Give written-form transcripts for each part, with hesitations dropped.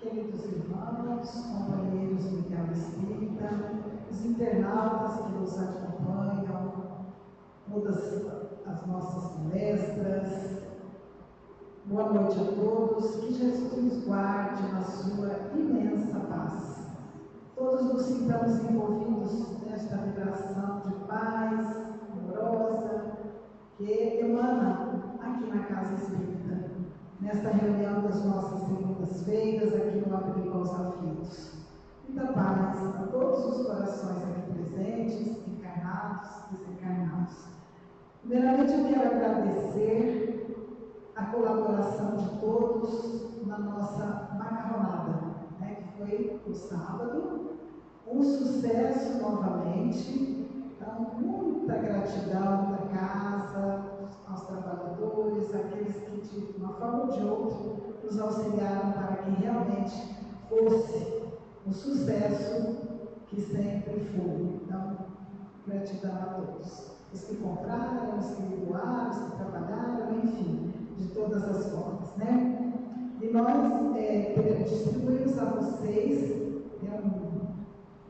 queridos irmãos, companheiros do Miguel Espírita, os internautas que nos acompanham, todas as nossas palestras, boa noite a todos, que Jesus nos guarde na sua imensa paz. Todos nos sintamos envolvidos nesta vibração de paz amorosa que emana aqui na Casa Espírita, nesta reunião das nossas segundas-feiras aqui no Abrigo aos Aflitos. Muita paz a todos os corações aqui presentes, encarnados, desencarnados. Primeiramente eu quero agradecer a colaboração de todos na nossa macarronada, que foi no sábado, um sucesso novamente. Então, muita gratidão da casa, aos trabalhadores, aqueles que de uma forma ou de outra nos auxiliaram para que realmente fosse o sucesso que sempre foi. Então, gratidão a todos. Os que compraram, os que doaram, os que trabalharam, enfim, de todas as formas, E nós distribuímos a vocês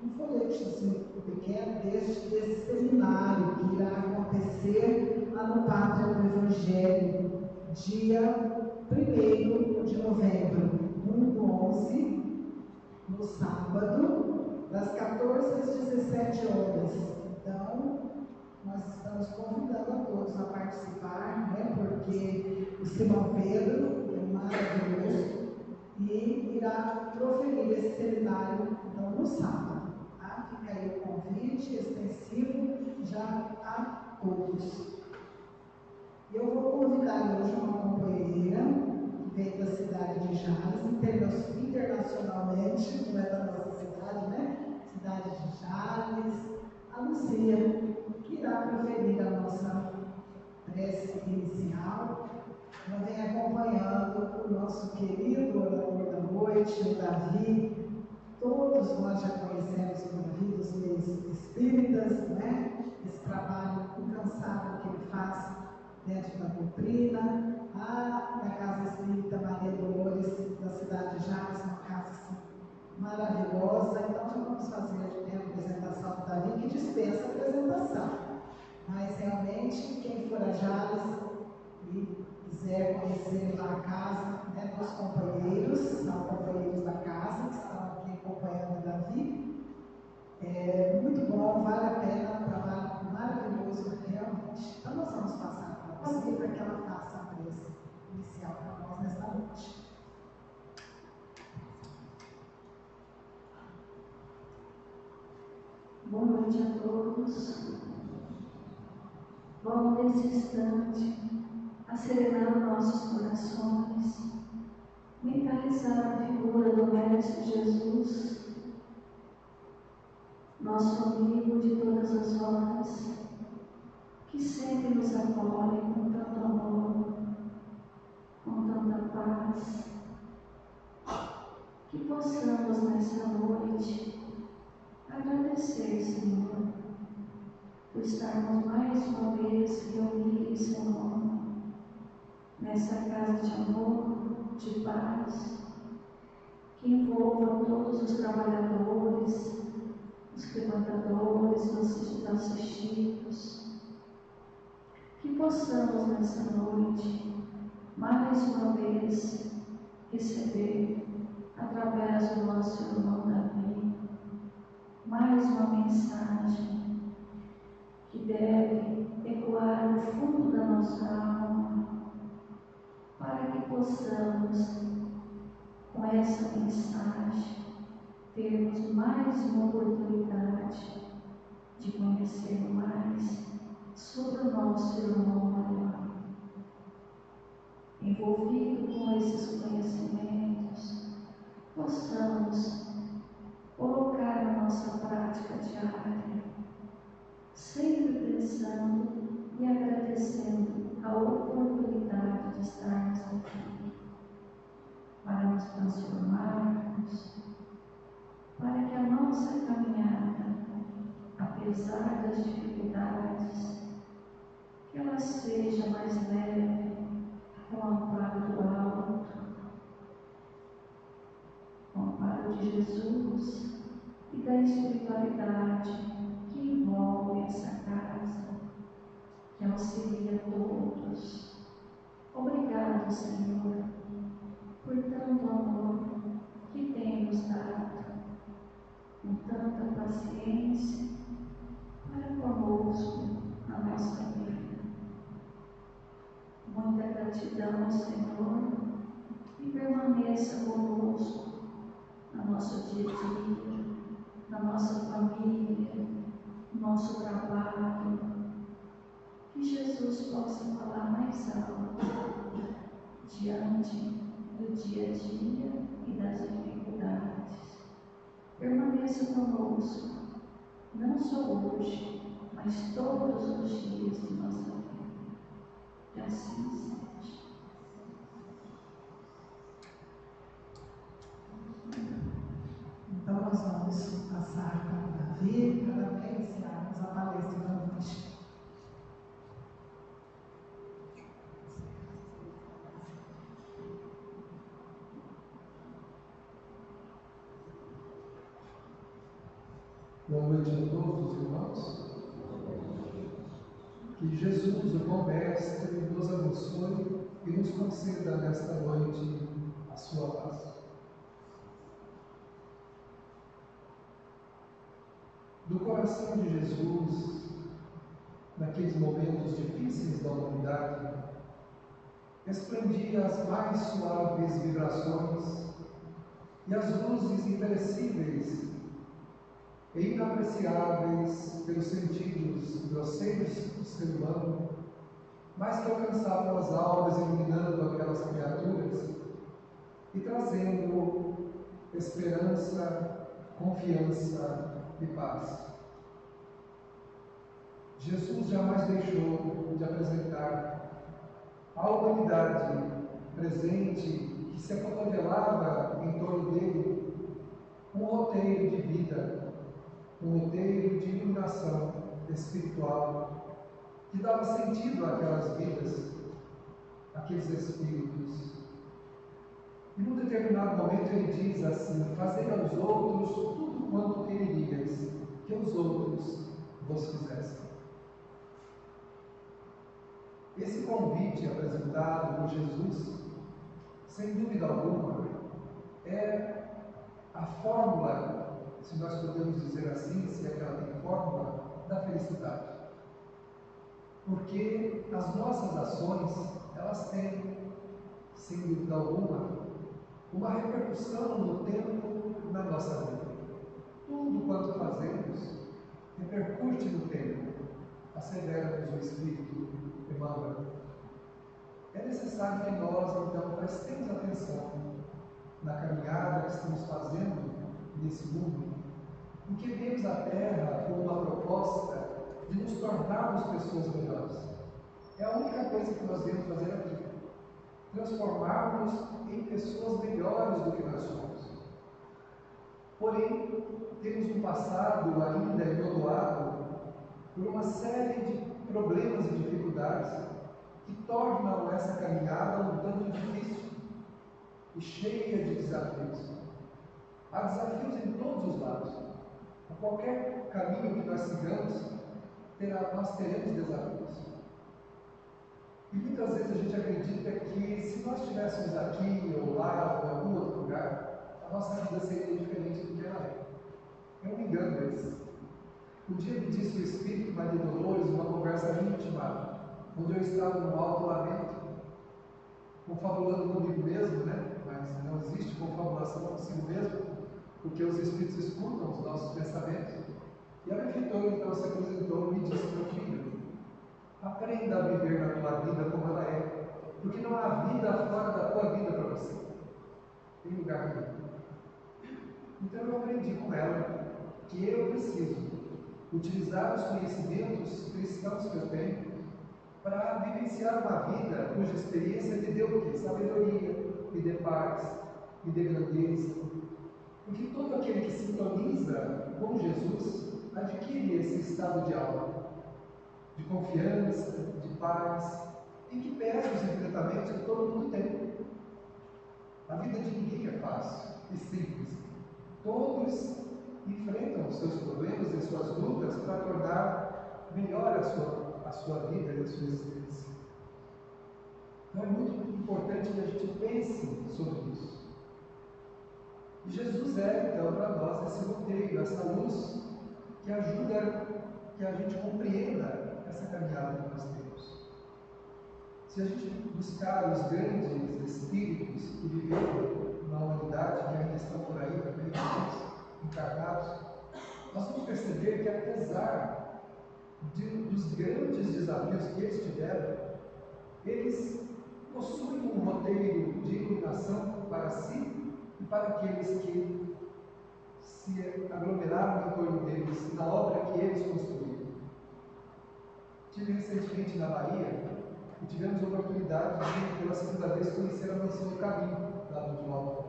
um folhetinho pequeno desse seminário que irá acontecer lá no Pátria do Evangelho, dia 1º de novembro, 1/11, no sábado, das 14 às 17 horas. Então, nós estamos convidando a todos a participar, porque o Simão Pedro é maravilhoso e irá proferir esse seminário então, no sábado. Fica aí o convite extensivo já a todos. E eu vou convidar hoje uma companheira que veio da cidade de Jales, internacionalmente, não é da nossa cidade, Cidade de Jales, a Luzia, que irá proferir a nossa prece inicial. Ela vem acompanhando o nosso querido orador da noite, o Davi. Todos nós já conhecemos o Davi dos meios espíritas, Esse trabalho incansável que ele faz dentro da doutrina. Na Casa Espírita Maria Dolores, da cidade de Jales, uma casa assim, maravilhosa. Então, já vamos fazer a apresentação do Davi, que dispensa a apresentação. Mas, realmente, quem for a Jales e quiser conhecer lá a casa, dos companheiros, são companheiros da casa, que estão aqui acompanhando o Davi. É muito bom, vale a pena, um trabalho maravilhoso, realmente. Então, nós vamos passar para você, para que ela faça a prece inicial para nós nesta noite. Boa noite a todos. Vamos nesse instante acerenar nossos corações, mentalizar a figura do Mestre Jesus, nosso amigo de todas as horas, que sempre nos acolhe com tanto amor, com tanta paz. Que possamos nessa noite agradecer, Senhor, por estarmos mais uma vez reunidos em seu nome, nessa casa de amor, de paz, que envolva todos os trabalhadores, os levantadores, os assistidos, que possamos nessa noite, mais uma vez, receber, através do nosso irmão Davi, mais uma mensagem que deve ecoar no fundo da nossa alma, para que possamos, com essa mensagem, termos mais uma oportunidade de conhecer mais sobre o nosso irmão maior. Envolvido com esses conhecimentos, possamos colocar na nossa prática diária, sempre pensando e agradecendo a oportunidade de estarmos aqui, para nos transformarmos, para que a nossa caminhada, apesar das dificuldades, que ela seja mais leve, com o amparo do alto, de Jesus e da espiritualidade que envolve essa casa, que auxilia todos. Obrigado, Senhor, por tanto amor que tem nos dado, com tanta paciência para conosco na nossa vida. Muita gratidão, Senhor, e permaneça conosco no nosso dia a dia, na nossa família, no nosso trabalho. Que Jesus possa falar mais alto diante do dia a dia e das dificuldades. Permaneça conosco, não só hoje, mas todos os dias de nossa vida. Que assim seja. Então, nós vamos passar para o Davi, para iniciarmos a palestra da noite. Boa noite a todos, irmãos. Que Jesus, o bom Mestre, nos abençoe e nos conceda nesta noite a sua paz. Do coração de Jesus, naqueles momentos difíceis da humanidade, esplendia as mais suaves vibrações e as luzes imperecíveis e inapreciáveis pelos sentidos grosseiros do ser humano, mas que alcançavam as almas, iluminando aquelas criaturas e trazendo esperança, confiança e paz. Jesus jamais deixou de apresentar à humanidade presente que se acotovelava em torno dele um roteiro de vida, um roteiro de iluminação espiritual que dava sentido àquelas vidas, àqueles espíritos. E num determinado momento ele diz assim: fazei aos outros tudo quanto quererias que os outros vos fizessem. Esse convite apresentado por Jesus, sem dúvida alguma, é a fórmula, se nós podemos dizer assim, se é que ela tem fórmula, da felicidade. Porque as nossas ações, elas têm, sem dúvida alguma, uma repercussão no tempo na nossa vida. Tudo quanto fazemos repercute no tempo, assevera-nos o Espírito Emmanuel. É necessário que nós, então, prestemos atenção na caminhada que estamos fazendo nesse mundo, porque vemos a Terra como uma proposta de nos tornarmos pessoas melhores. É a única coisa que nós devemos fazer aqui: transformarmos em pessoas melhores do que nós somos. Porém, temos um passado ainda engodoado por uma série de problemas e dificuldades que tornam essa caminhada um tanto difícil e cheia de desafios. Há desafios em todos os lados. A qualquer caminho que nós sigamos, nós teremos desafios. E muitas vezes a gente acredita que se nós estivéssemos aqui ou lá ou em algum outro lugar, a nossa vida seria diferente do que ela é. É um engano esse. Um dia me disse o Espírito Maria Dolores, uma conversa íntima, onde eu estava num alto lamento, confabulando comigo mesmo, né? Mas não existe confabulação consigo mesmo, porque os Espíritos escutam os nossos pensamentos. E a benfeitora então se apresentou e me disse: meu filho, aprenda a viver na tua vida como ela é, porque não há vida fora da tua vida para você. Tem lugar nenhum. Então eu aprendi com ela que eu preciso utilizar os conhecimentos cristãos que eu tenho para vivenciar uma vida cuja experiência me dê o quê? Sabedoria, me dê paz, me dê grandeza. Porque todo aquele que sintoniza com Jesus adquire esse estado de alma, de confiança, de paz, em que pesa os enfrentamentos que todo mundo tem. A vida de ninguém é fácil e simples. Todos enfrentam os seus problemas e suas lutas para tornar melhor a sua vida e a sua existência. Então é muito importante que a gente pense sobre isso. E Jesus é, então, para nós, esse roteiro, essa luz que ajuda que a gente compreenda essa caminhada que nós temos. Se a gente buscar os grandes espíritos que viveram na humanidade, que ainda estão por aí, também encarnados, nós vamos perceber que, apesar dos grandes desafios que eles tiveram, eles possuem um roteiro de iluminação para si e para aqueles que se aglomeraram em torno deles na obra que eles construíram. Estive recentemente na Bahia e tivemos a oportunidade de, pela segunda vez, conhecer a Mansão do Caminho, lá do Alto.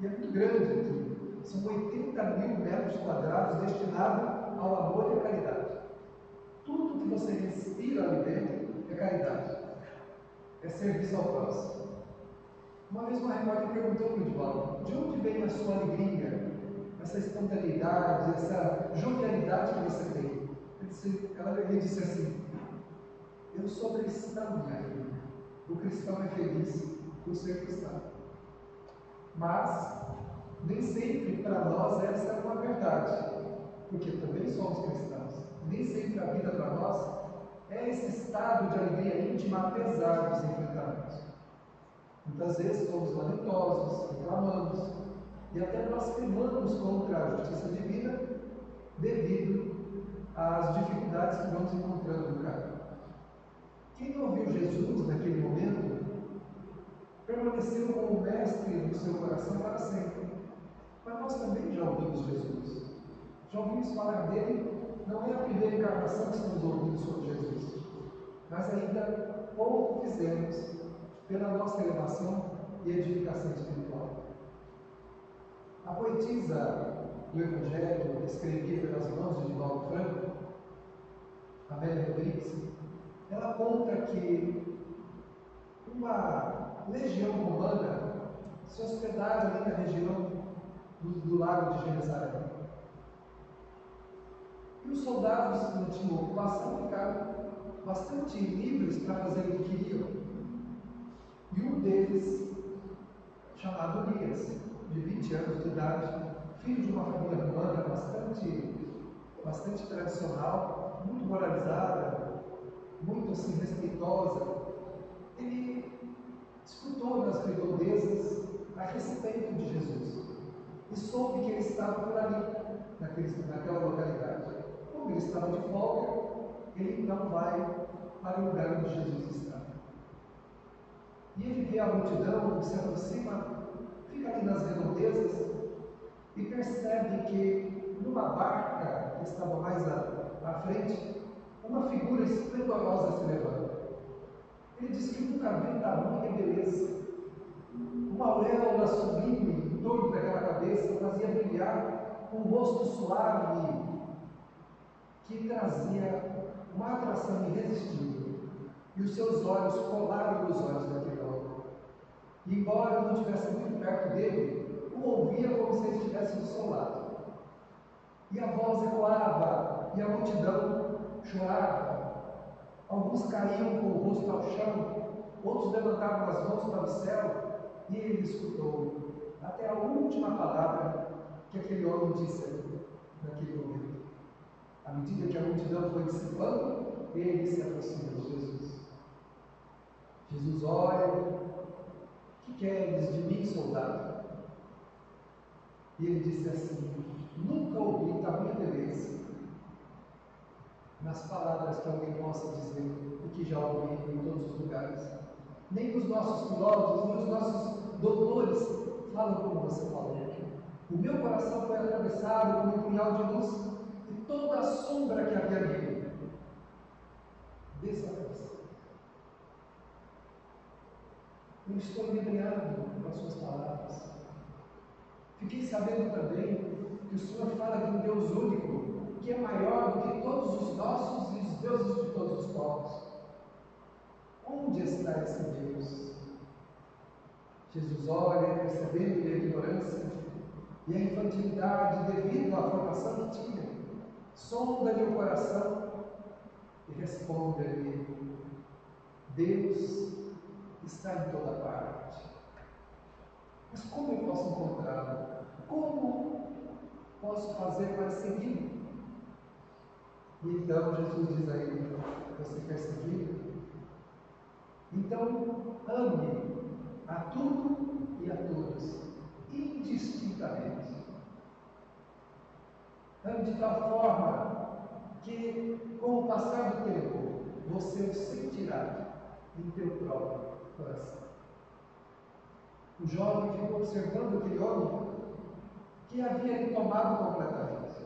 E é muito grande aqui. São 80.000 metros quadrados destinados ao amor e à caridade. Tudo que você respira ali dentro é caridade. É serviço ao próximo. Uma vez uma repórter perguntou para o Divaldo: de onde vem a sua alegria, essa espontaneidade, essa jovialidade que você tem? Ele disse assim: eu sou cristão, minha filha. O cristão é feliz por ser cristão. Mas nem sempre para nós essa é uma verdade, porque também somos cristãos. Nem sempre a vida para nós é esse estado de alegria íntima, apesar dos enfrentamentos. Muitas vezes somos lamentosos, reclamamos, e até blasfemamos contra a justiça divina devido às dificuldades que vamos encontrando no caminho. Quem não ouviu Jesus naquele momento permaneceu como mestre no seu coração para sempre. Mas nós também já ouvimos Jesus. Já ouvimos falar dele. Não é a primeira encarnação que estamos ouvindo sobre Jesus, mas ainda pouco fizemos pela nossa elevação e edificação espiritual. A poetisa do Evangelho, escrevida pelas mãos de Divaldo Franco, Amélia Rodrigues, ela conta que uma legião romana se hospedava ali na região do lago de Genezaré. E os soldados que não tinham ocupação ficaram bastante livres para fazer o que queriam. E um deles, chamado Elias, de 20 anos de idade, filho de uma família romana bastante tradicional, muito moralizada, muito assim, respeitosa, ele escutou nas redondezas a respeito de Jesus e soube que ele estava por ali, naquela localidade. Como ele estava de folga, ele então vai para o lugar onde Jesus está. E ele vê a multidão, se aproxima, fica ali nas redondezas e percebe que numa barca que estava mais à frente, uma figura esplendorosa se levanta. Ele diz que nunca viu tamanha beleza. Uma auréola sublime em torno daquela cabeça fazia brilhar um rosto suave que trazia uma atração irresistível. E os seus olhos colaram nos olhos daquele homem. E embora não estivesse muito perto dele, o ouvia como se ele estivesse do seu lado. E a voz ecoava, e a multidão chorava. Alguns caíam com o rosto ao chão, outros levantavam as mãos para o céu, e ele escutou até a última palavra que aquele homem disse naquele momento. À medida que a multidão foi dissipando, ele se aproxima de Jesus. Jesus olha: que queres de mim, soldado? E ele disse assim: nunca ouvi tamanha beleza nas palavras que alguém possa dizer o que já ouvi em todos os lugares. Nem os nossos filósofos, nem os nossos doutores falam como você falou. O meu coração foi atravessado por um punhal de luz e toda a sombra que havia nele desapareceu. Eu estou inebriado com as suas palavras. Fiquei sabendo também que o Senhor fala de um Deus único, que é maior do que todos os nossos e os deuses de todos os povos. Onde está esse Deus? Jesus olha, percebendo-lhe a ignorância, e a infantilidade devido à formação que tinha, sonda-lhe o coração e responde-lhe: Deus está em toda parte. Mas como eu posso encontrá-lo? Como posso fazer para segui-lo? E então Jesus diz a ele: você quer segui-lo? Então ame a tudo e a todos, indistintamente. Ame de tal forma que, com o passar do tempo, você o sentirá em teu próprio coração. O jovem ficou observando aquele homem que havia lhe tomado completamente.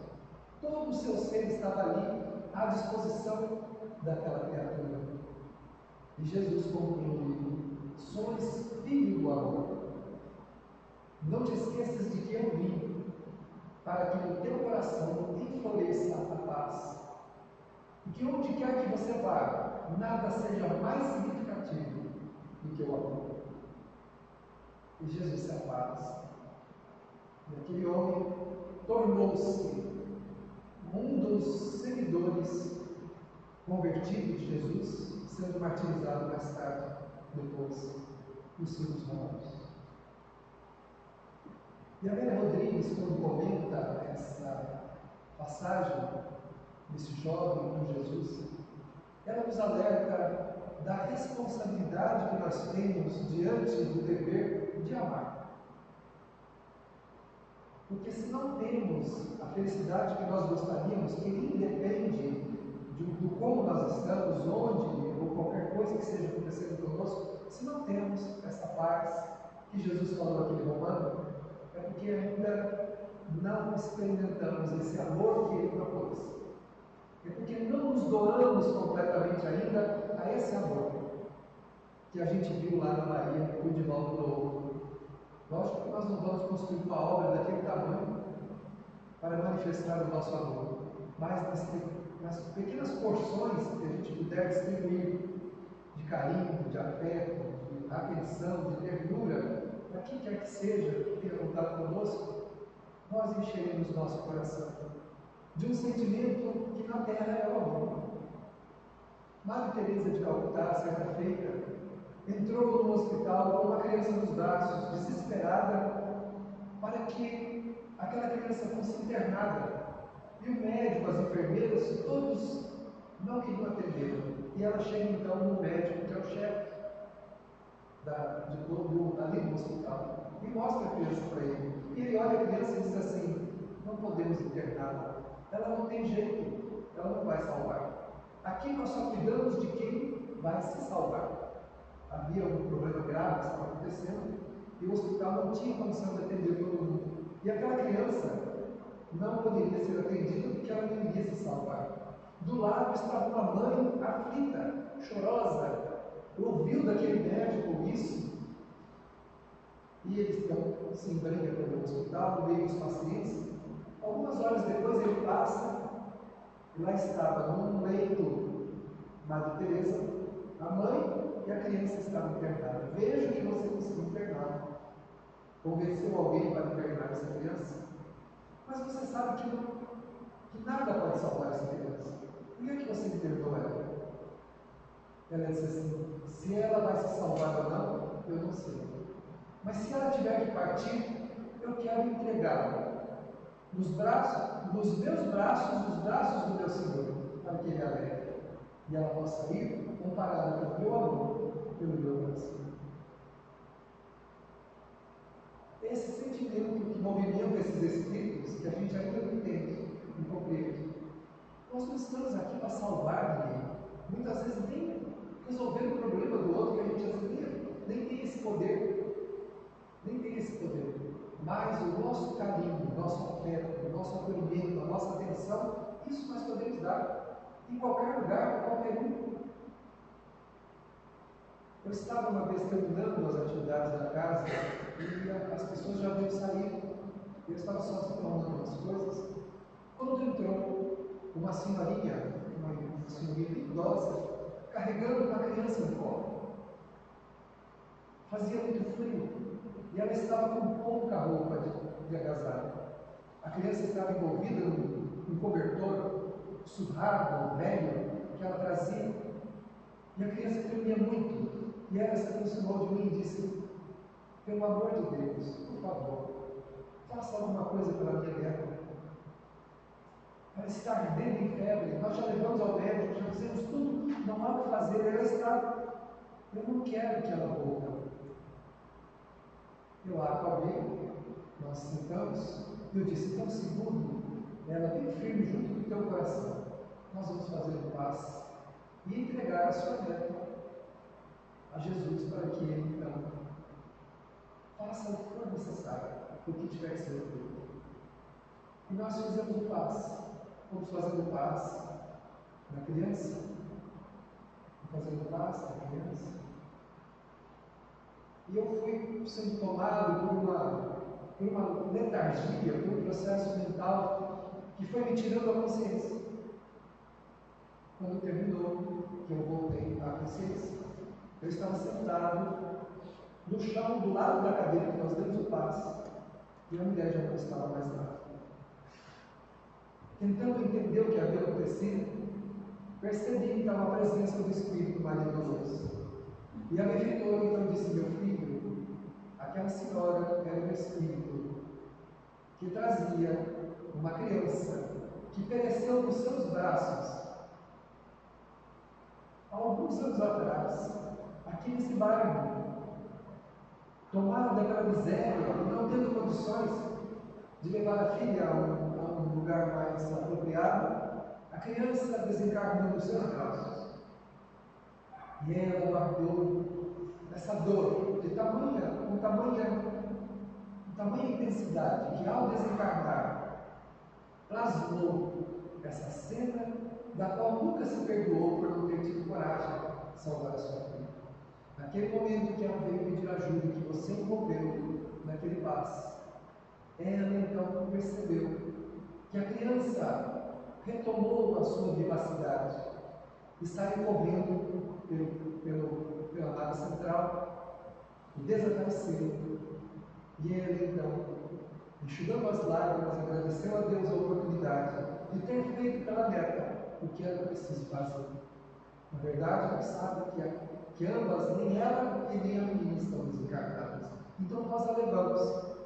Todo o seu ser estava ali à disposição daquela criatura. E Jesus concluiu: sois filho do amor. Não te esqueças de que eu vim para que no teu coração enfloresça a paz. E que onde quer que você vá, nada seja mais significativo do que o amor. E Jesus se afasta. E aquele homem tornou-se um dos seguidores convertidos de Jesus, sendo martirizado mais tarde, depois dos circos romanos. E a Vera Rodrigues, quando comenta essa passagem desse jovem com Jesus, ela nos alerta da responsabilidade que nós temos diante do dever de amar. Porque se não temos a felicidade que nós gostaríamos, que independe do como nós estamos, onde, ou qualquer coisa que esteja acontecendo conosco, se não temos essa paz que Jesus falou naquele romano, é porque ainda não experimentamos esse amor que Ele propôs. É porque não nos doamos completamente ainda a esse amor que a gente viu lá na Maria, o de Valdo Novo. Lógico que nós não vamos construir uma obra daquele tamanho para manifestar o nosso amor, mas nas pequenas porções que a gente puder distribuir de carinho, de afeto, de atenção, de ternura, para quem quer que seja que tenha contado conosco, nós encheremos nosso coração de um sentimento que na Terra é o amor. Madre Teresa de Calcutá, certa feita, entrou no hospital com uma criança nos braços, desesperada, para que aquela criança fosse internada. E o médico, as enfermeiras, todos não queriam atendê-la. E ela chega então no médico, que é o chefe ali do hospital, e mostra a criança para ele. E ele olha a criança e diz assim: não podemos interná-la, ela não tem jeito, ela não vai salvar. Aqui nós só cuidamos de quem vai se salvar. Havia um problema grave que estava acontecendo e o hospital não tinha condição de atender todo mundo. E aquela criança não poderia ser atendida porque ela não iria se salvar. Do lado estava uma mãe aflita, chorosa, ouviu daquele médico isso, e eles estão se embrenham pelo hospital, no meio dos pacientes. Algumas horas depois ele passa, e lá estava num leito Madre Teresa, a mãe e a criança estavam internadas. Veja que você conseguiu internar. Convenceu alguém para internar essa criança? Mas você sabe que nada pode salvar essa criança. Por que é que você internou ela? Ela disse assim: se ela vai se salvar ou não, eu não sei. Mas se ela tiver que partir, eu quero entregá-la nos meus braços, nos braços do meu Senhor, para que Ele a leve. E ela possa ir comparada com o meu amor pelo meu coração. Esse sentimento que movimenta esses espíritos, que a gente ainda não entende e compreende. Nós não estamos aqui para salvar ninguém. Muitas vezes nem resolver o problema do outro, que a gente às vezes nem tem esse poder. Nem tem esse poder. Mas o nosso carinho, o nosso afeto, o nosso acolhimento, a nossa atenção, isso nós podemos dar em qualquer lugar, para qualquer um. Eu estava uma vez terminando as atividades da casa e as pessoas já haviam saído. Eu estava só arrumando umas coisas. Quando entrou uma senhorinha bem idosa, carregando uma criança no colo. Fazia muito frio e ela estava com pouca roupa de agasalho. A criança estava envolvida num cobertor surrado, velho, que ela trazia. E a criança tremia muito. E ela se aproximou de mim e disse: pelo amor de Deus, por favor, faça alguma coisa pela minha neta. Ela está ardendo em febre. Nós já levamos ao médico, já fizemos tudo, não há o que fazer. Ela está. Eu não quero que ela morra. Eu a acalmei, nós sentamos, e eu disse: então, segundo, ela bem firme junto do teu coração, nós vamos fazer um passe e entregar a sua neta a Jesus para que ele, então, faça o que for necessário, o que tiver que ser feito. E nós fizemos o passe, fomos fazendo o passe na criança, fazendo o passe na criança, e eu fui sendo tomado por uma letargia, por um processo mental que foi me tirando a consciência. Quando terminou, que eu voltei à consciência, eu estava sentado no chão, do lado da cadeira que nós demos o passe, e a mulher já não estava mais lá. Tentando entender o que havia acontecido, percebi então a presença do Espírito Maria Dolorosa. E a benfeitora então disse: meu filho, aquela senhora era um espírito que trazia uma criança que pereceu nos seus braços há alguns anos atrás, aqui nesse bairro, tomada daquela miséria e não tendo condições de levar a filha a um lugar mais apropriado, a criança desencarnou nos seus braços. E ela guardou essa dor de tamanha intensidade que, ao desencarnar, plasmou essa cena da qual nunca se perdoou por não ter tido coragem de salvar a sua filha. Naquele momento que ela veio pedir ajuda, que você envolveu naquele passe, ela então percebeu que a criança retomou a sua vivacidade e saiu correndo pela nave central e desapareceu. E ela então, enxugando as lágrimas, agradeceu a Deus a oportunidade de ter feito pela neta o que era preciso fazer. Na verdade, ela sabe que ambas, nem ela e nem a menina, estão desencarnadas. Então nós a levamos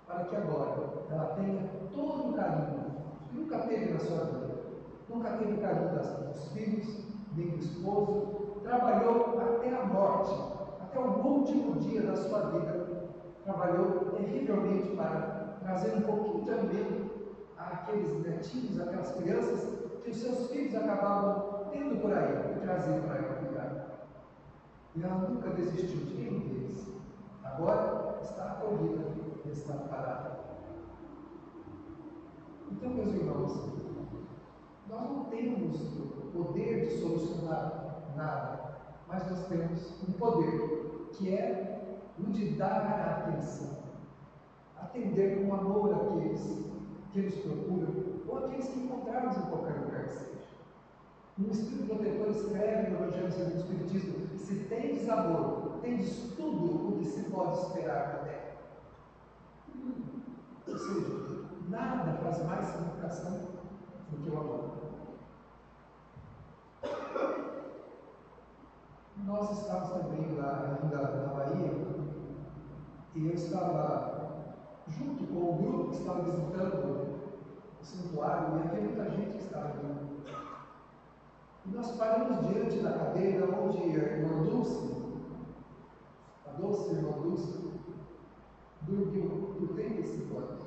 para que agora ela tenha todo o carinho que nunca teve na sua vida. Nunca teve o carinho dos filhos, nem do esposo. Trabalhou até a morte, até o último dia da sua vida. Trabalhou terrivelmente para trazer um pouquinho de alimento àqueles netinhos, aquelas crianças que os seus filhos acabavam tendo por aí, e trazer para ela cuidar. E ela nunca desistiu de nenhum deles. Agora está acolhida e está parada. Então, meus irmãos, nós não temos o poder de solucionar nada, mas nós temos um poder, que é o de dar a atenção, atender com amor aqueles que nos procuram, ou aqueles que encontrarmos em qualquer lugar que seja. Um Espírito protetor escreve no Evangelho segundo o Espiritismo: se tendes amor, tendes tudo o que se pode esperar da terra. Ou seja, nada faz mais significação do que o amor. Nós estávamos também lá ainda na Bahia, e eu estava junto com o grupo que estava visitando o santuário, e havia muita gente que estava vindo. E nós paramos diante da cadeira onde a irmã Dulce, a doce irmã Dulce, dormiu por 35 anos.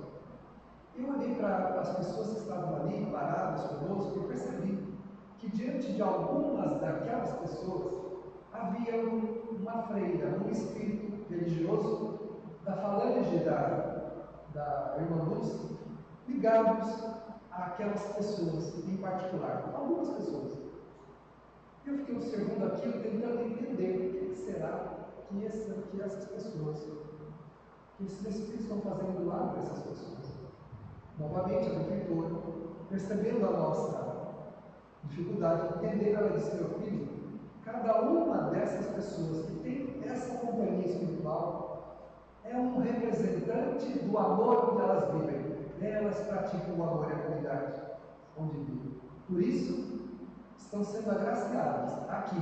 Eu olhei para as pessoas que estavam ali, paradas conosco, e percebi que diante de algumas daquelas pessoas havia uma freira, um espírito religioso da falange da irmã Dulce, ligados àquelas pessoas em particular, algumas pessoas. Eu fiquei observando aquilo, tentando entender o que será que essas pessoas, que esses espíritos estão fazendo do lado dessas pessoas. Novamente, a benfeitora, percebendo a nossa dificuldade de entender, ela disse: meu filho, cada uma dessas pessoas que tem essa companhia espiritual, é um representante do amor onde elas vivem. Elas praticam o amor e a caridade onde vivem. Por isso, estão sendo agraciadas aqui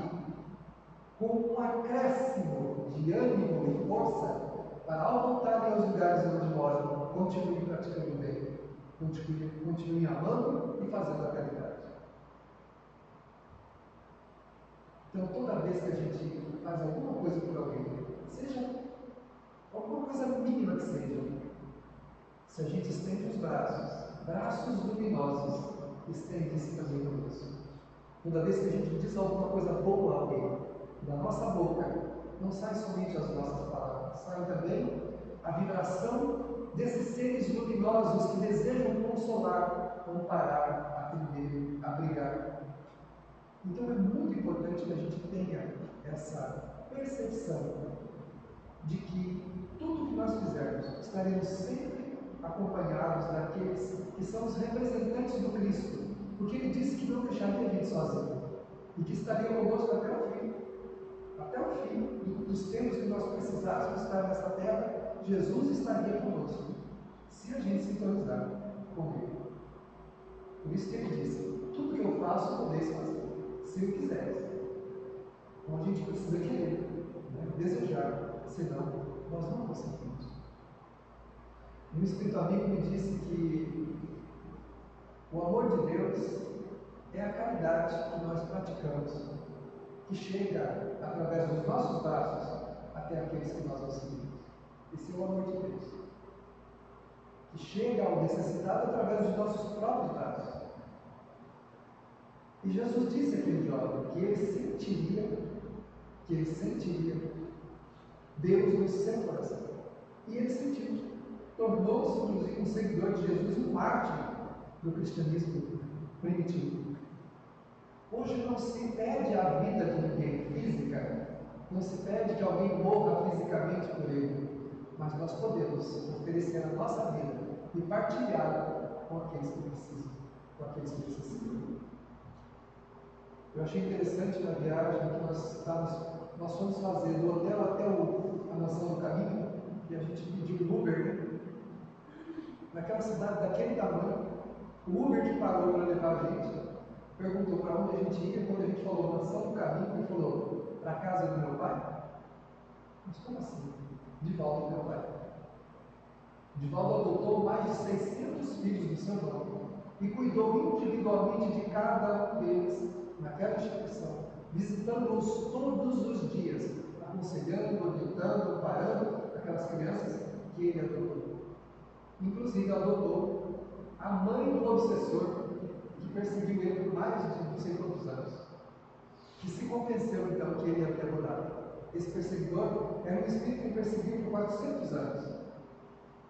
com um acréscimo de ânimo e força para, ao voltarem aos lugares onde moram, continuem praticando o bem, continuem amando e fazendo a caridade. Então, toda vez que a gente faz alguma coisa por alguém, seja alguma coisa mínima que seja, se a gente estende os braços luminosos, estende-se também conosco. Toda vez que a gente diz alguma coisa boa a alguém, da nossa boca, não sai somente as nossas palavras, sai também a vibração desses seres luminosos que desejam consolar, amparar, atender, abrigar. Então é muito importante que a gente tenha essa percepção de que tudo que nós fizermos estaremos sempre acompanhados daqueles que são os representantes do Cristo, porque Ele disse que não deixaria a gente sozinho e que estaria conosco até o fim dos tempos que nós precisássemos estar nessa terra. Jesus estaria conosco se a gente sintonizar com Ele. Por isso que Ele disse: tudo que eu faço podeis fazer, se eu quiseres. Então a gente precisa querer, né? Desejar, senão nós não conseguimos. Um espírito amigo me disse que o amor de Deus é a caridade que nós praticamos, que chega através dos nossos braços até aqueles que nós auxiliamos. Esse é o amor de Deus, que chega ao necessitado através dos nossos próprios braços. E Jesus disse àquele jovem que ele sentiria Deus no seu coração. E ele sentiu. Tornou-se, inclusive, um seguidor de Jesus, um mártir do cristianismo primitivo. Hoje não se pede a vida de ninguém física, não se pede que alguém morra fisicamente por ele, mas nós podemos oferecer a nossa vida e partilhá-la com aqueles que precisam, com aqueles que necessitam. Eu achei interessante na viagem que nós fomos fazer do hotel até a Mansão do Caminho, e a gente pediu um Uber, né? Naquela cidade daquele tamanho, o Uber que parou para levar a gente, perguntou para onde a gente ia. Quando a gente falou Mansão do Caminho, ele falou: para a casa do meu pai? Mas como assim? Divaldo do meu pai. Divaldo adotou mais de 600 filhos do seu nome e cuidou individualmente de cada um deles naquela instituição, visitando-os todos os dias, aconselhando, orientando, parando aquelas crianças que ele adotou. Inclusive adotou a mãe do obsessor que perseguiu ele por mais de não sei quantos anos, que se convenceu então que ele havia adorado. Esse perseguidor era um espírito que perseguiu por 400 anos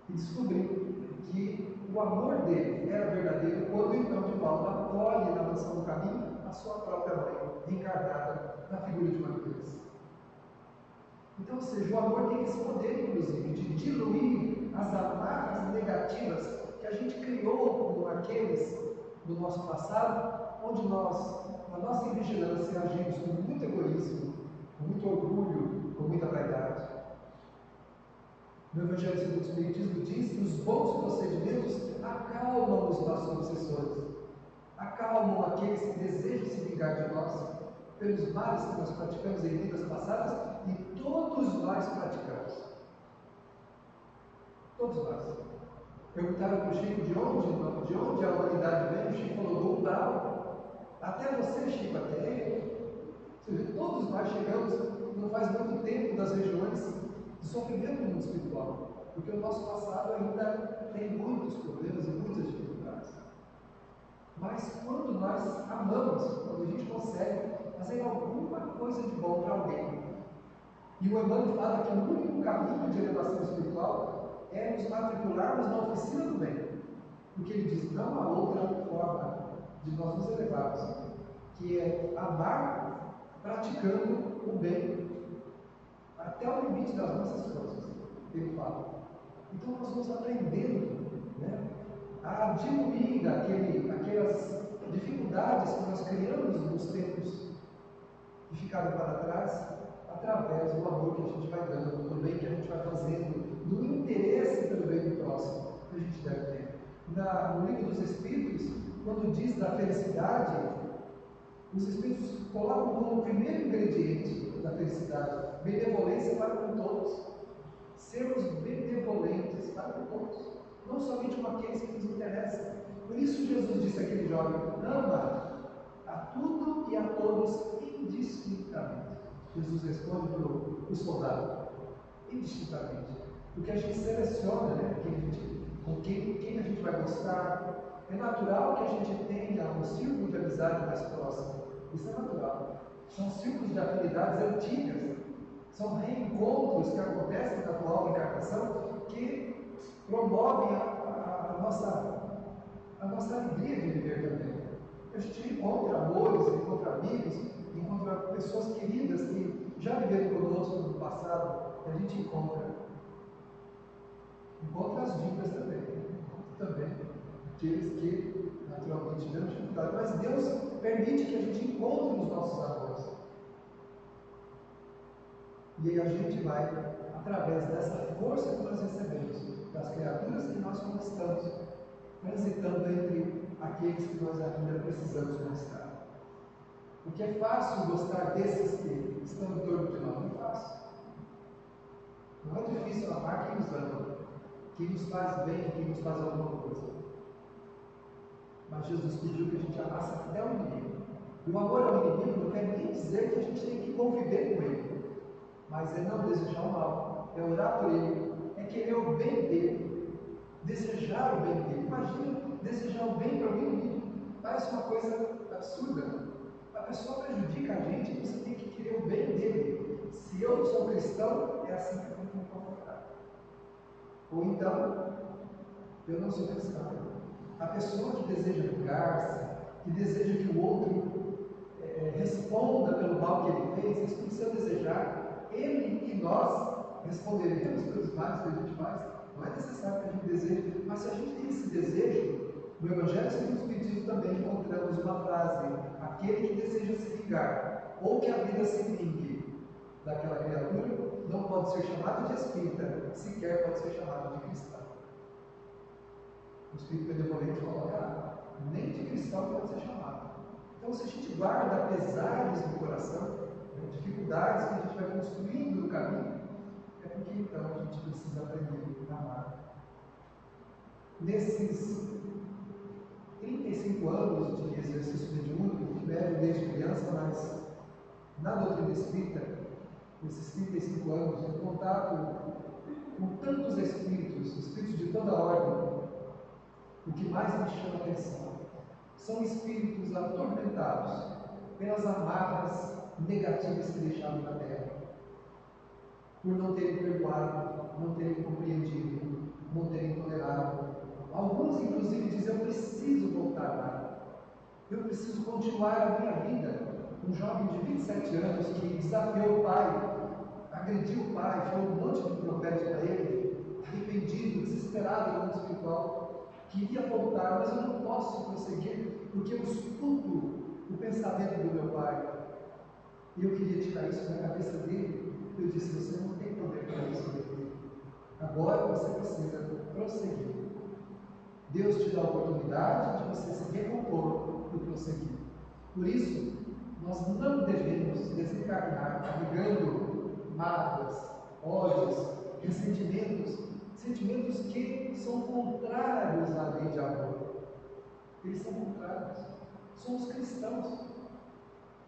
e descobriu que o amor dele era verdadeiro quando então Divaldo acolhe na Mansão do Caminho a sua própria mãe, reencarnada na figura de uma criança. Então, ou seja, o amor tem esse poder, inclusive, de diluir as amarras negativas que a gente criou com aqueles do nosso passado, onde nós, na nossa invigilância, agimos com muito egoísmo, com muito orgulho, com muita vaidade. No Evangelho segundo o Espiritismo diz que os bons procedimentos acalmam os nossos obsessores, acalmam aqueles que desejam se vingar de nós pelos males que nós praticamos em vidas passadas, e todos nós praticamos. Todos nós. Perguntaram para o Chico de onde a humanidade vem. O Chico falou: do umbral. Até você, Chico, até ele. Ou seja, todos nós chegamos, não faz muito tempo, das regiões de sofrimento no mundo espiritual, porque o nosso passado ainda tem muitos problemas e muitas dificuldades. Mas quando nós amamos, quando a gente consegue fazer alguma coisa de bom para alguém, e o Emmanuel fala que o único caminho de elevação espiritual é nos matricularmos na oficina do bem, porque ele diz: não há outra forma de nós nos elevarmos, que é amar praticando o bem até o limite das nossas forças, ele fala. Então nós vamos aprendendo, né, a diluir aquelas dificuldades que nós criamos nos tempos que ficaram para trás, através do amor que a gente vai dando, do bem que a gente vai fazendo do interesse pelo bem do próximo que a gente deve ter. No livro dos Espíritos, quando diz da felicidade, os Espíritos colocam como primeiro ingrediente da felicidade benevolência para com todos. Sermos benevolentes para com todos, não somente com aqueles que nos interessam. Por isso Jesus disse àquele jovem: ama a tudo e a todos indistintamente. Jesus responde para o soldado: indistintamente. Porque a gente seleciona, né, com quem a gente vai gostar. É natural que a gente tenha um círculo de amizade mais próximo. Isso é natural. São círculos de afinidades antigas. São reencontros que acontecem na atual encarnação que promovem a nossa alegria de viver também. A gente encontra amores, encontra amigos, encontra pessoas queridas que já viveram conosco no passado. A gente encontra as dívidas também, aqueles que naturalmente tiveram dificuldade. Mas Deus permite que a gente encontre os nossos amores. E aí a gente vai, através dessa força que nós recebemos, das criaturas que nós conquistamos, transitando entre aqueles que nós ainda precisamos conquistar. Porque é fácil gostar desses que estão em torno de nós, não é fácil. Não é difícil amar quem nos ama, quem nos faz bem, quem nos faz alguma coisa. Mas Jesus pediu que a gente amasse até o inimigo. E o amor ao inimigo não quer nem dizer que a gente tem que conviver com ele. Mas é não desejar o mal, é orar por ele, é querer o bem dele, desejar o bem dele. Imagina desejar o bem para o inimigo. Parece uma coisa absurda. A pessoa prejudica a gente, você tem que querer o bem dele. Se eu sou cristão, é assim que eu tenho que me comportar. Ou então, eu não sou cristão. A pessoa que deseja vingar-se, que deseja que o outro responda pelo mal que ele fez, isso precisa desejar. Ele e nós responderemos pelos males que a gente faz. Não é necessário que a gente deseje, mas se a gente tem esse desejo, no Evangelho segundo o Espiritismo também encontramos uma frase: aquele que deseja se vingar, ou que a vida se vingue daquela criatura, não pode ser chamado de espírita, sequer pode ser chamado de cristão. O Espírito benevolente coloca: nem de cristão pode ser chamado. Então, se a gente guarda pesares no coração, dificuldades que a gente vai construindo no caminho, é porque então a gente precisa aprender a amar. Nesses 35 anos de exercício mediúnico, médio desde criança, mas na doutrina espírita, nesses 35 anos, em contato com tantos espíritos de toda ordem, o que mais me chama a atenção são espíritos atormentados pelas amarras negativas que deixaram na terra, por não terem perdoado, não terem compreendido, não terem tolerado. Alguns, inclusive, dizem: eu preciso voltar lá, eu preciso continuar a minha vida. Um jovem de 27 anos que desafiou o pai, agrediu o pai, falou um monte de profetas para ele, arrependido, desesperado no mundo espiritual, queria voltar, mas eu não posso prosseguir, porque eu escuto o pensamento do meu pai. E eu queria tirar isso da cabeça dele. Eu disse: você não tem poder para isso, meu filho. Agora você precisa prosseguir. Deus te dá a oportunidade de você se recompor e prosseguir. Por isso, nós não devemos desencarnar carregando mágoas, ódios, ressentimentos, sentimentos que são contrários à lei de amor. Eles são contrários. Somos cristãos.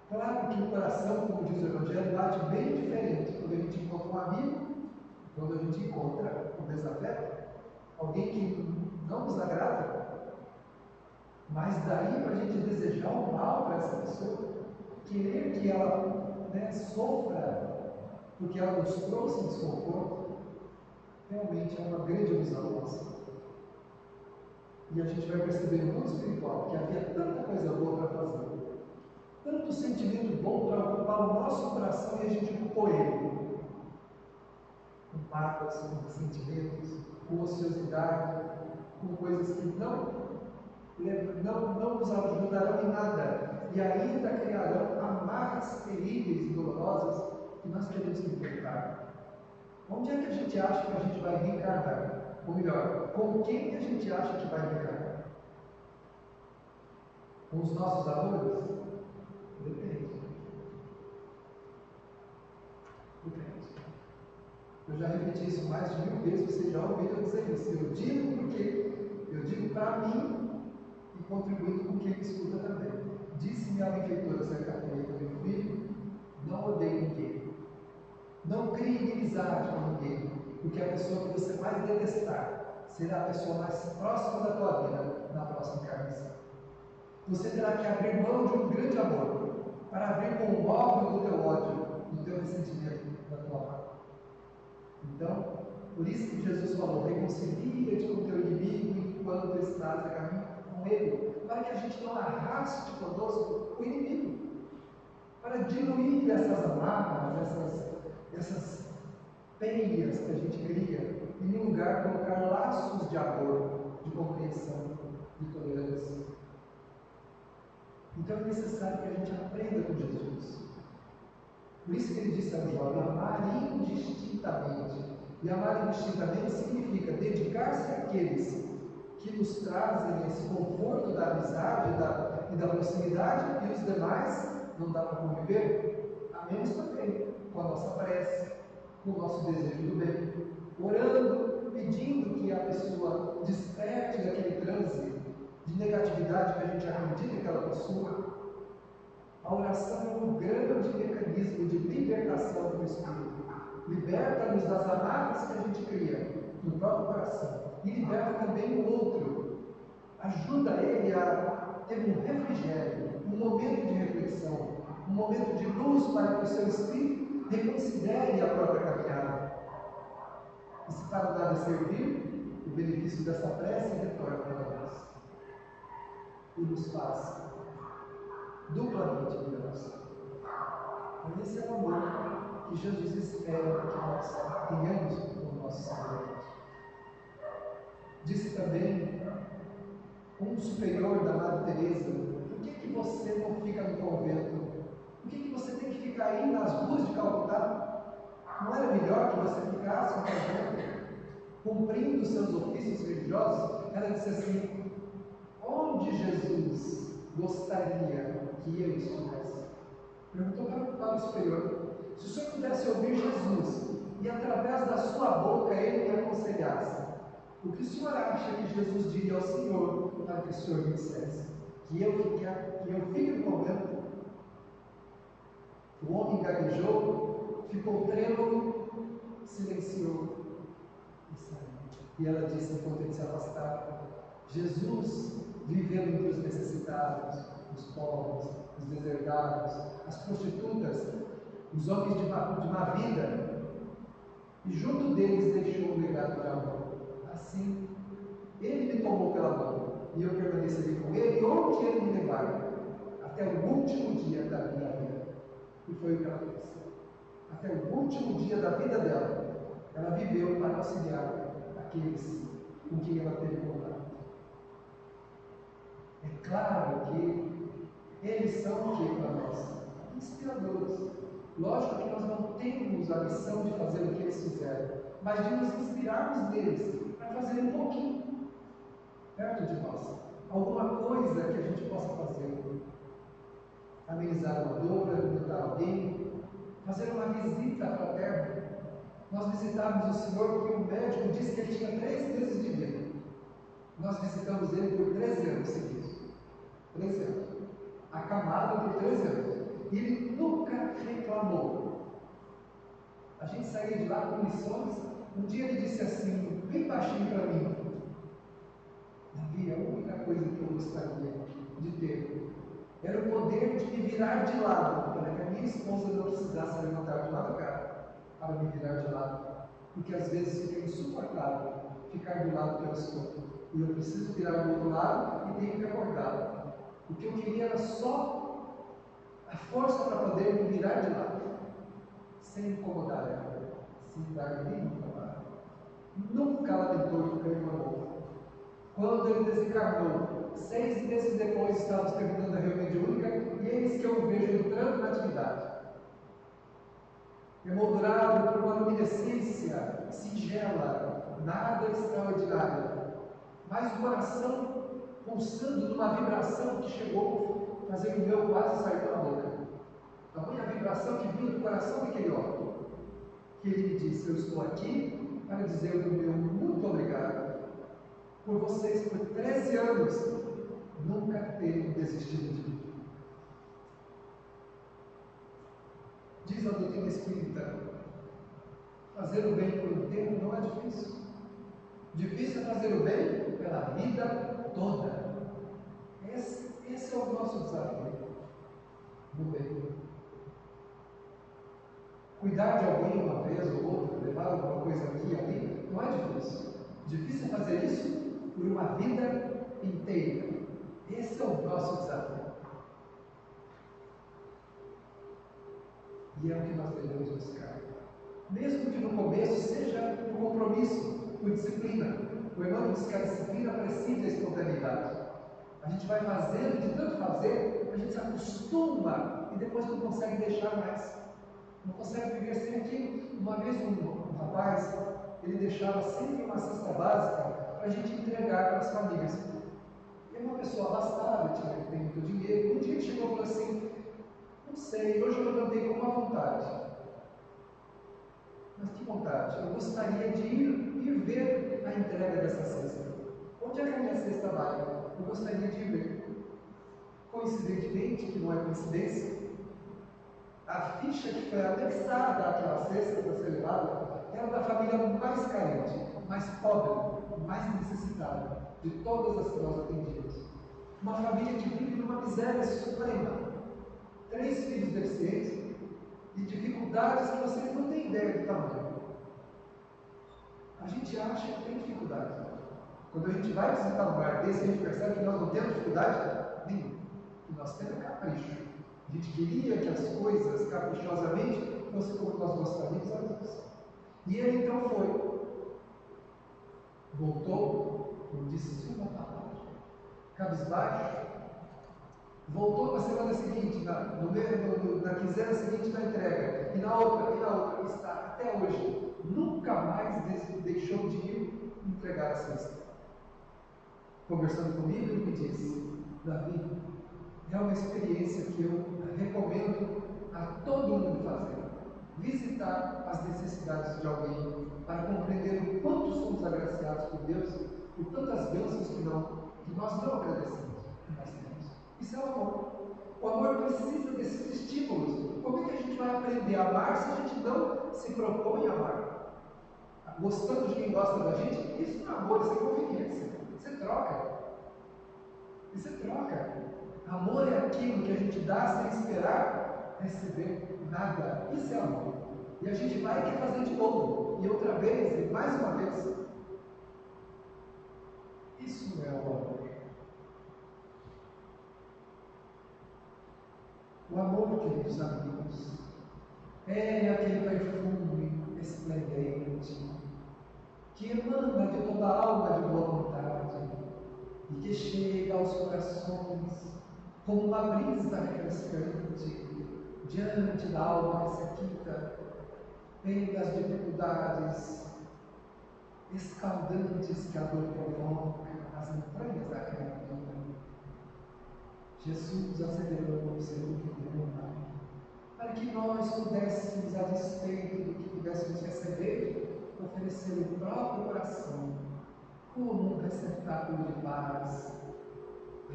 Claro que o coração, como diz o Evangelho, bate bem diferente quando a gente encontra um amigo, quando a gente encontra um desafeto, alguém que não nos agrada. Mas daí para a gente desejar o mal para essa pessoa, querer que ela sofra, porque ela nos trouxe desconforto, realmente é uma grande ilusão nossa. E a gente vai perceber no mundo espiritual que havia tanta coisa boa para fazer, tanto sentimento bom para ocupar o nosso coração, e a gente ocupou ele com mágoas, com sentimentos, com ociosidade, com coisas que não nos ajudarão em nada e ainda criarão amarras terríveis e dolorosas que nós queremos enfrentar. Onde é que a gente acha que a gente vai reencarnar? Ou melhor, com quem que a gente acha que vai reencarnar? Com os nossos amores? Depende. Depende. Eu já repeti isso mais de 1000 vezes, vocês já ouviram dizer isso. Eu digo porque eu digo para mim e contribuindo com quem me escuta também. Disse-me a benfeitora Sercatoleta, meu filho, não odeie ninguém. Não crie inimizade com ninguém, porque a pessoa que você mais detestar será a pessoa mais próxima da tua vida na próxima encarnação. Você terá que abrir mão de um grande amor para abrir com o óbvio do teu ódio, do teu ressentimento, da tua alma. Então, por isso que Jesus falou: reconcilia-te com o teu inimigo enquanto estás a caminho com ele, para que a gente não arraste conosco o inimigo, para diluir essas amarras, essas penhas que a gente cria, e no lugar colocar laços de amor, de compreensão, de tolerância. Então é necessário que a gente aprenda com Jesus. Por isso que ele disse ao jovem: amar indistintamente. E amar indistintamente significa dedicar-se àqueles que nos trazem esse conforto da amizade e da proximidade, e os demais não dá para conviver. Amemos também com a nossa prece, com o nosso desejo do bem, orando, pedindo que a pessoa desperte daquele transe de negatividade que a gente acredita que ela possua. A oração é um grande mecanismo de libertação do espírito. Liberta-nos das amarras que a gente cria no próprio coração e liberta também o outro. Ajuda ele a ter um refrigério, um momento de reflexão, um momento de luz para que o seu espírito reconsidere a própria caminhada. E se para nada servir, o benefício dessa prece retorna para nós e nos faz duplamente libertados. Mas esse é o amor que Jesus espera que nós tenhamos com o nosso Senhor. Disse também um superior da Madre Teresa: por que você não fica no convento? Por que você tem que ficar aí nas ruas de Calcutá? Não era melhor que você ficasse no convento, cumprindo os seus ofícios religiosos? Ela disse assim: onde Jesus gostaria que eu estivesse? Perguntou para o superior: se o senhor pudesse ouvir Jesus e através da sua boca ele me aconselhasse, o que o senhor acha que Jesus diria ao Senhor para que o senhor me dissesse? Que eu fique no convento? O homem gaguejou, ficou trêmulo, silenciou e saiu. E ela disse, enquanto ele se afastava: Jesus viveu entre os necessitados, os pobres, os deserdados, as prostitutas, os homens de má vida, e junto deles deixou um legado de amor. Assim, ele me tomou pela mão, e eu permaneceria com ele onde ele me levar, até o último dia da minha vida. E foi o que ela fez. Até o último dia da vida dela, ela viveu para auxiliar aqueles com quem ela teve contato. É claro que eles são o que para nós? Inspiradores. Lógico que nós não temos a missão de fazer o que eles fizeram, mas de nos inspirarmos neles para fazer um pouquinho perto de nós. Alguma coisa que a gente possa fazer. Amenizar uma dor, alimentar alguém, fazer uma visita fraterna. Nós visitávamos o Senhor porque o médico disse que ele tinha 3 meses de vida. Nós visitamos ele por 13 anos seguidos. 13 anos. Acamado por 13 anos. E ele nunca reclamou. A gente saía de lá com lições. Um dia ele disse assim, bem baixinho para mim: Davi, a única coisa que eu gostaria de ter era o poder de me virar de lado, para que a minha esposa não precisasse levantar de lado a cara para me virar de lado, porque às vezes fica insuportável ficar do lado que eu estou, e eu preciso virar do outro lado e tenho que acordar. O que eu queria era só a força para poder me virar de lado, sem incomodar ela, sem dar nenhum trabalho. Nunca lamentou que reclamou. Quando ele desencarnou, 6 meses depois, estávamos terminando a reunião mediúnica, e eis que eu o vejo entrando na atividade. emoldurado por uma luminescência singela, nada extraordinário, mas o coração pulsando numa vibração que chegou a fazer o meu quase sair pela boca. Tamanha vibração que vinha do coração daquele homem, que ele me disse: eu estou aqui para dizer o meu muito obrigado por vocês, por 13 anos, nunca terem desistido de mim. Diz a doutrina espírita: fazer o bem por um tempo não é difícil. Difícil é fazer o bem pela vida toda. Esse é o nosso desafio no bem. Cuidar de alguém uma vez ou outra, levar alguma coisa aqui e ali, não é difícil. Difícil é fazer isso por uma vida inteira. Esse é o nosso desafio. E é o que nós devemos buscar. Mesmo que no começo seja por compromisso, por disciplina. O Emmanuel diz que a disciplina precede a espontaneidade. A gente vai fazendo, de tanto fazer, a gente se acostuma e depois não consegue deixar mais. Não consegue viver sem aquilo. Uma vez um rapaz, ele deixava sempre uma cesta básica para a gente entregar para as famílias. Ele é uma pessoa abastada, tem muito dinheiro. Um dia ele chegou e falou assim: não sei, hoje eu levantei com uma vontade. Mas que vontade? Eu gostaria de ir ver a entrega dessa cesta. Onde é que a minha cesta vai? Eu gostaria de ir ver. Coincidentemente, que não é coincidência, a ficha que foi anexada àquela cesta para ser levada era da família mais carente, mais pobre, mais necessitada de todas as que nós atendíamos. Uma família que vive numa miséria suprema. 3 filhos deficientes e dificuldades que vocês não têm ideia do tamanho. A gente acha que tem dificuldade. Quando a gente vai visitar um lugar desse, a gente percebe que nós não temos dificuldade nenhuma. Que nós temos capricho. A gente queria que as coisas, caprichosamente, fossem como nós gostaríamos às vezes. E ele então foi. Voltou, não disse uma palavra. Cabisbaixo. Voltou na semana seguinte, na quinzena seguinte da entrega, e na outra, está até hoje. Nunca mais deixou de ir entregar a cesta. Conversando comigo, ele me disse: Davi, é uma experiência que eu recomendo a todo mundo fazer. Visitar as necessidades de alguém para compreender o quanto somos agraciados por Deus, por tantas bênçãos que nós não agradecemos. Isso é o amor. O amor precisa desses estímulos. Como é que a gente vai aprender a amar se a gente não se propõe a amar? Gostando de quem gosta da gente, isso não é amor, isso é conveniência. Isso é troca. Isso é troca. Amor é aquilo que a gente dá sem esperar receber nada. Isso é amor. E a gente vai querer fazer de novo. E outra vez, e mais uma vez. Isso é o amor. O amor, queridos amigos, é aquele perfume esplendente que emana de toda a alma de boa vontade e que chega aos corações como uma brisa refrescante diante da alma ressequida pelas dificuldades escaldantes que a dor provoca nas entranhas da criatura. Jesus acelerou o seu idioma para que nós pudéssemos, a despeito do que pudéssemos receber, oferecer o próprio coração como um receptáculo de paz,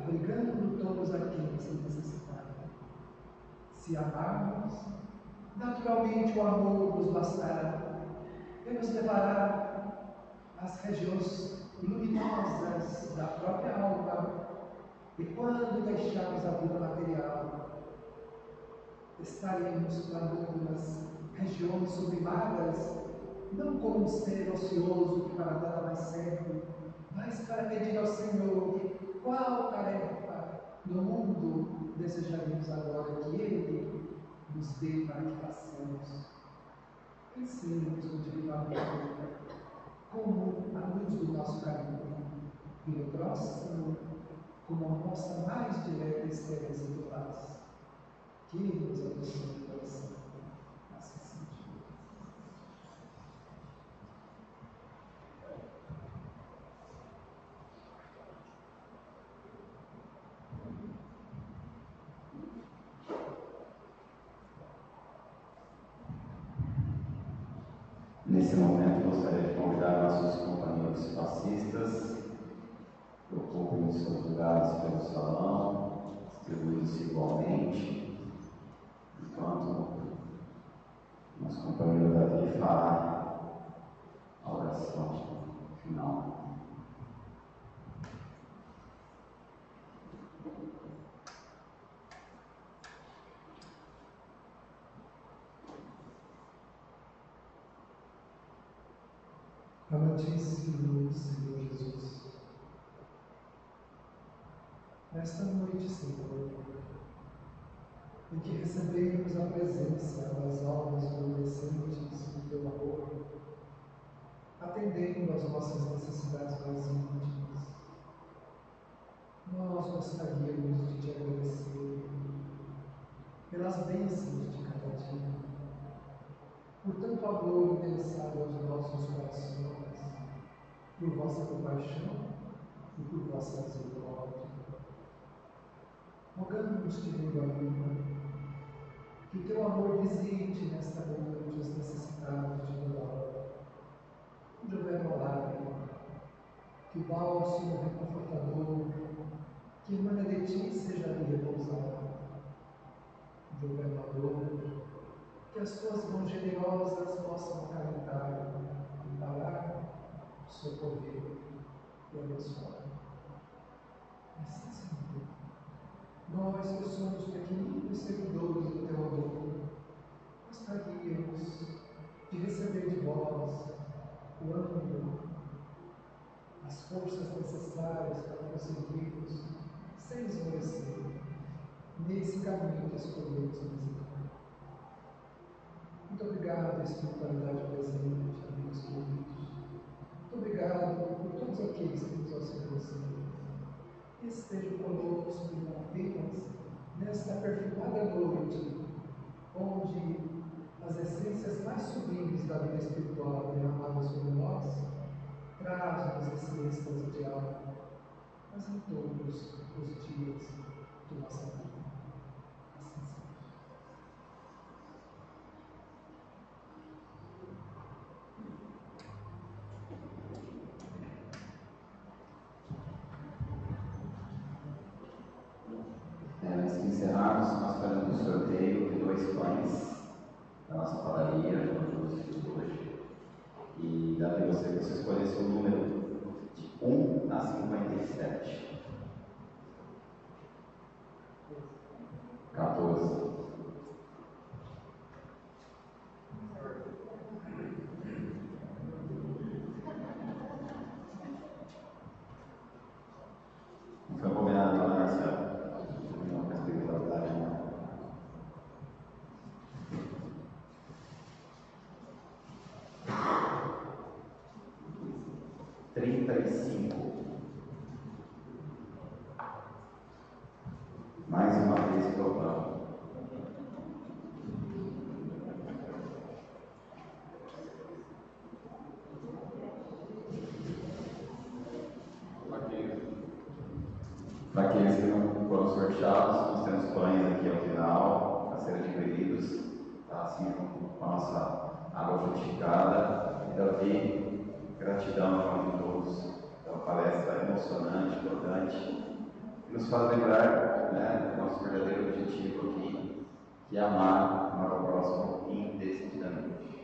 abrigando todos aqueles que necessitarem. Se amarmos, naturalmente o amor nos bastará e nos levará às regiões luminosas da própria alma. E quando deixarmos a vida material, estaremos clamando nas regiões sublimadas, não como um ser ocioso que para nada mais serve, mas para pedir ao Senhor qual tarefa no mundo desejaríamos agora que Ele nos dê para que façamos. Pensemos no divino amor como a luz do nosso caminho pelo próximo, como a nossa mais direta esperança de paz. Que Ele nos abençoe de coração. Assim seja. Nesse momento, gostaria de convidar nossos companheiros passistas que ocupem os seus lugares pelo salão, distribuídos igualmente, enquanto nosso companheiro Davi fará a oração final. Amantíssimo Senhor Jesus, nesta noite, Senhor, em que recebemos a presença das almas adolescentes do Teu amor, atendendo às nossas necessidades mais íntimas, nós gostaríamos de Te agradecer pelas bênçãos de cada dia, por tanto amor indensável aos nossos corações, por vossa compaixão e por vossa misericórdia. Rogamos-te, meu amigo, que o teu amor visite nesta noite os necessitados de toda hora. Onde houver uma lágrima, que o bálsamo reconfortador que emana de ti seja ali repousado. Onde houver uma dor, que as tuas mãos generosas possam acalentar, amparar, socorrer e abençoar. Assim, Senhor, nós que somos pequeninos servidores do Teu amor, gostaríamos de receber de vós o ânimo, as forças necessárias para prosseguirmos sem esmorecer nesse caminho que escolhemos a visitar. Muito obrigado, espiritualidade presente, amigos queridos. Muito obrigado por todos aqueles que nos auxiliam, Senhor. Estejam conosco apenas nesta perfumada noite, onde as essências mais sublimes da vida espiritual derramadas sobre nós trazem-nos esse êxtase de alma, mas em todos os dias de nossa vida. Assim seja. Antes de encerrarmos, nós faremos o sorteio de 2 pães da nossa padaria, de hoje. E Davi, você escolhesse o número de 1 a 57. 14. Não foi combinado lá, Marcelo? Não, com a espiritualidade, não. Mais uma vez provando. Para aqueles que não foram sorteados, nós temos pães aqui ao final, a serem adquiridos, tá? Assim junto com a nossa água frutificada. E Davi, gratidão ao nome de todos pela palestra emocionante, tocante, que nos faz lembrar, né, do nosso verdadeiro objetivo aqui, que é amar o próximo indecididamente.